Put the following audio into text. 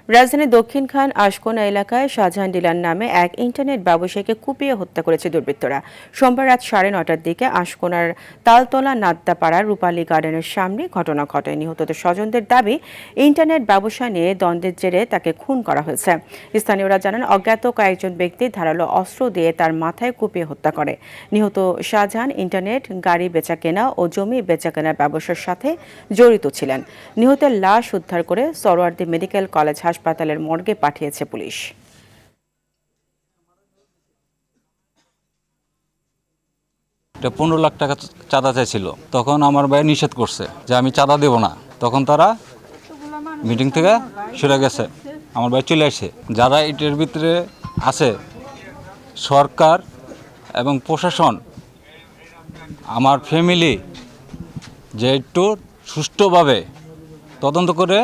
রাজধানীর দক্ষিণখান আশকোনা এলাকায় শাহজাহান ডিলার নামে এক ইন্টারনেট ব্যবসায়ীকে কুপিয়ে হত্যা করেছে দুর্বৃত্তরা। সোমবার রাত 9:30টার দিকে আশকোনার তালতলা নাদ্দাপাড়ার রূপালী গার্ডেনের সামনে ঘটনা ঘটে। নিহতদের স্বজনদের দাবি, ইন্টারনেট ব্যবসা নিয়ে দ্বন্দ্বের জেরে তাকে খুন করা হয়েছে। স্থানীয়রা জানান, অজ্ঞাত কয়েকজন ব্যক্তি ধারালো অস্ত্র দিয়ে তার মাথায় কুপিয়ে হত্যা করে। নিহত শাহজাহান ইন্টারনেট, গাড়ি বেচাকেনা ও জমি বেচাকেনার ব্যবসার সাথে জড়িত ছিলেন। নিহতের লাশ উদ্ধার করে সরোয়ার্দী মেডিকেল কলেজ হাসপাতালের মর্গে পাঠিয়েছে পুলিশ। এটা 15 লাখ টাকা চাঁদা চাইছিল। তখন আমার ভাই নিষেধ করছে যে আমি চাঁদা দেব না। তখন তারা মিটিং থেকে সরে গেছে, আমার ভাই চলে আসে। যারা এটার ভিতরে আছে, সরকার এবং প্রশাসন, আমার ফ্যামিলি, যে একটু সুষ্ঠুভাবে তদন্ত করে